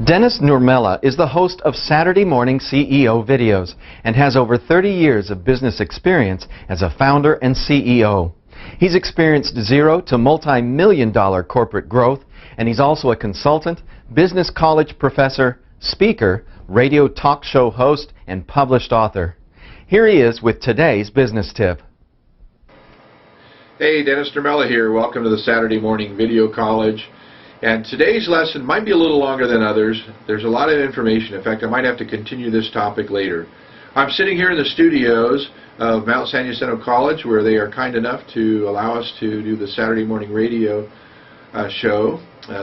Dennis Nurmela is the host of Saturday Morning CEO videos and has over 30 years of business experience as a founder and CEO. He's experienced zero to multi-million-dollar corporate growth, and he's also a consultant, business college professor, speaker, radio talk show host, and published author. Here he is with today's business tip. Hey, Dennis Nurmela here. Welcome to the Saturday Morning Video College. And today's lesson might be a little longer than others. There's a lot of information. In fact, I might have to continue this topic later. I'm sitting here in the studios of Mount San Jacinto College, where they are kind enough to allow us to do the Saturday Morning Radio show,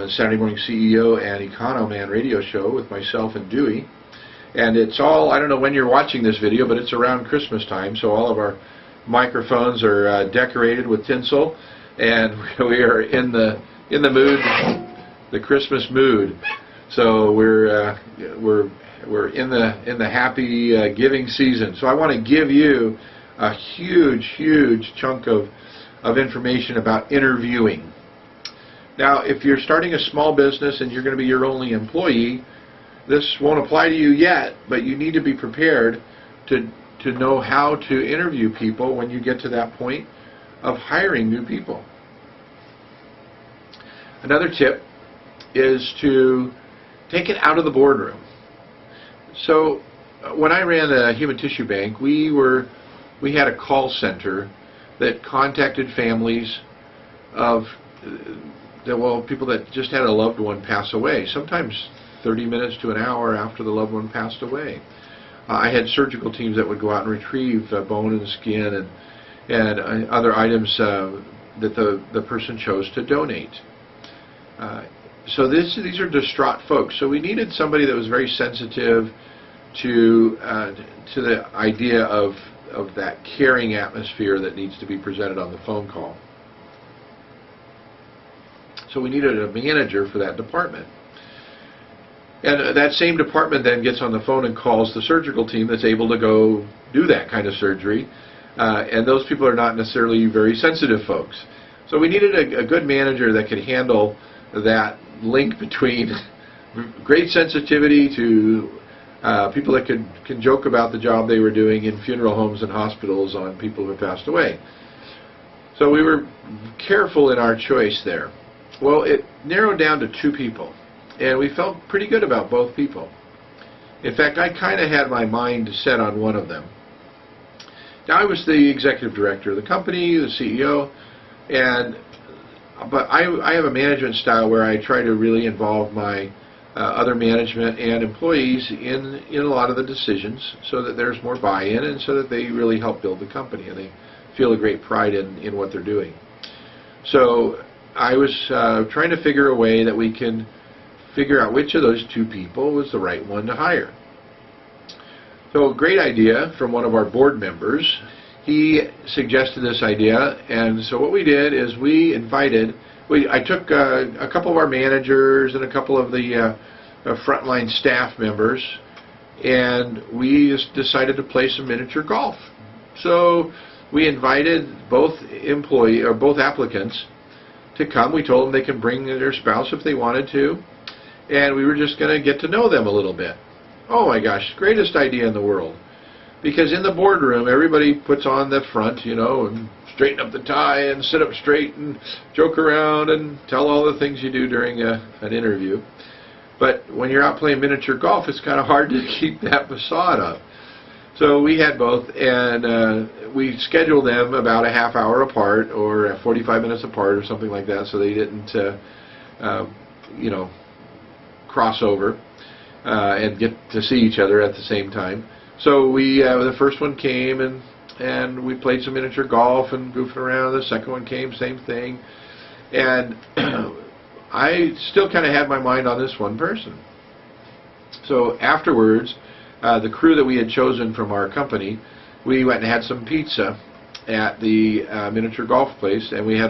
Saturday Morning CEO and Economan radio show with myself and Dewey. And it's all, I don't know when you're watching this video, but it's around Christmas time, so all of our microphones are decorated with tinsel, and we are in the mood, the Christmas mood. So we're in the happy giving season. So I want to give you a huge chunk of information about interviewing. Now, if you're starting a small business and you're going to be your only employee, this won't apply to you yet, but you need to be prepared to know how to interview people when you get to that point of hiring new people. Another tip is to take it out of the boardroom. So when I ran a human tissue bank, we had a call center that contacted families of people that just had a loved one pass away, sometimes 30 minutes to an hour after the loved one passed away. I had surgical teams that would go out and retrieve bone and skin and other items that the person chose to donate. So these are distraught folks. So we needed somebody that was very sensitive to the idea of that caring atmosphere that needs to be presented on the phone call. So we needed a manager for that department. And that same department then gets on the phone and calls the surgical team that's able to go do that kind of surgery. And those people are not necessarily very sensitive folks. So we needed a good manager that could handle that link between great sensitivity to people that can joke about the job they were doing in funeral homes and hospitals on people who have passed away. So we were careful in our choice there. Well, it narrowed down to two people, and we felt pretty good about both people. In fact, I kind of had my mind set on one of them. Now, I was the executive director of the company, the CEO, but I have a management style where I try to really involve my other management and employees in a lot of the decisions so that there's more buy-in and so that they really help build the company and they feel a great pride in what they're doing. So I was trying to figure a way that we can figure out which of those two people was the right one to hire. So a great idea from one of our board members. He suggested this idea, and so what we did is I took a couple of our managers and a couple of the frontline staff members, and we just decided to play some miniature golf. So we invited both applicants to come. We told them they can bring their spouse if they wanted to, and we were just going to get to know them a little bit. Oh my gosh, greatest idea in the world. Because in the boardroom, everybody puts on the front, and straighten up the tie and sit up straight and joke around and tell all the things you do during an interview. But when you're out playing miniature golf, it's kind of hard to keep that facade up. So we had both, and we scheduled them about a half hour apart or 45 minutes apart or something like that, so they didn't, cross over and get to see each other at the same time. So the first one came and we played some miniature golf and goofing around. The second one came, same thing. And I still kind of had my mind on this one person. So afterwards, the crew that we had chosen from our company, we went and had some pizza at the miniature golf place, and we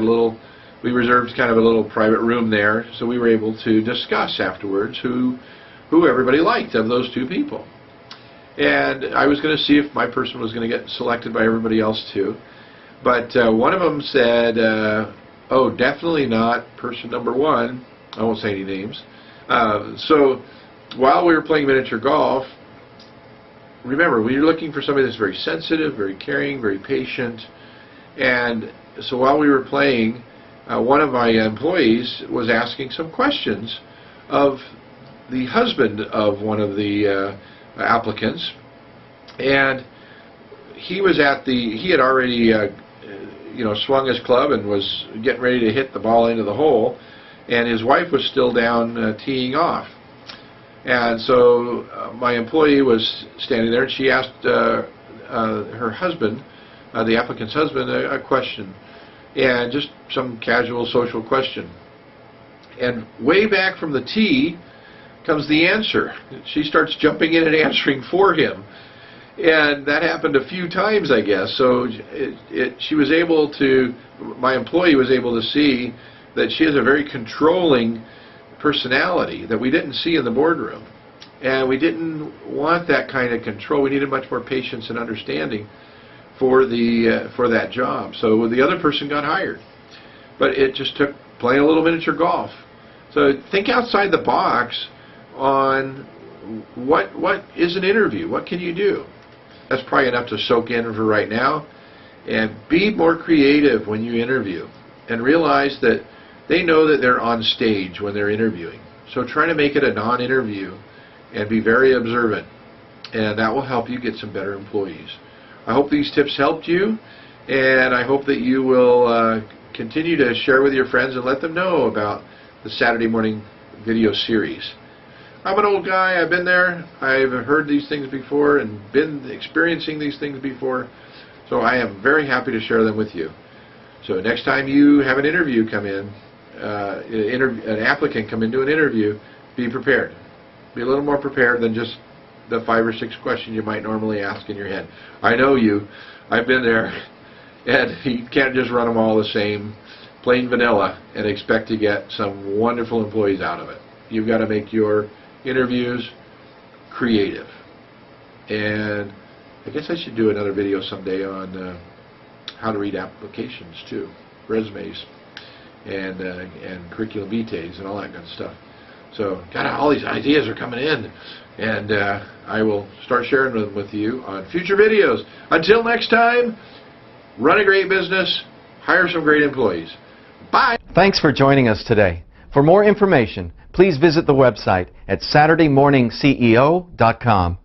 reserved kind of a little private room there, so we were able to discuss afterwards who everybody liked of those two people. And I was going to see if my person was going to get selected by everybody else too. But one of them said, oh, definitely not person number one. I won't say any names. So while we were playing miniature golf, remember, we were looking for somebody that's very sensitive, very caring, very patient. And so while we were playing, one of my employees was asking some questions of the husband of one of the applicants. And he had already swung his club and was getting ready to hit the ball into the hole, and his wife was still down teeing off. And so my employee was standing there, and she asked her husband, the applicant's husband, a question, and just some casual social question. And way back from the tee comes the answer. She starts jumping in and answering for him. And that happened a few times, I guess. So my employee was able to see that she has a very controlling personality that we didn't see in the boardroom. And we didn't want that kind of control. We needed much more patience and understanding for that job. So the other person got hired. But it just took playing a little miniature golf. So think outside the box on what is an interview? What can you do? That's probably enough to soak in for right now. And be more creative when you interview. And realize that they know that they're on stage when they're interviewing. So try to make it a non-interview and be very observant. And that will help you get some better employees. I hope these tips helped you. And I hope that you will continue to share with your friends and let them know about the Saturday morning video series. I'm an old guy. I've been there. I've heard these things before and been experiencing these things before. So I am very happy to share them with you. So next time you have an interview come in, an applicant come into an interview, be prepared. Be a little more prepared than just the 5 or 6 questions you might normally ask in your head. I know you. I've been there. And you can't just run them all the same, plain vanilla, and expect to get some wonderful employees out of it. You've got to make your interviews creative. And I guess I should do another video someday on how to read applications too, resumes, and curriculum vitae and all that good stuff. So, all these ideas are coming in, and I will start sharing them with you on future videos. Until next time, run a great business, hire some great employees. Bye! Thanks for joining us today. For more information, please visit the website at SaturdayMorningCEO.com.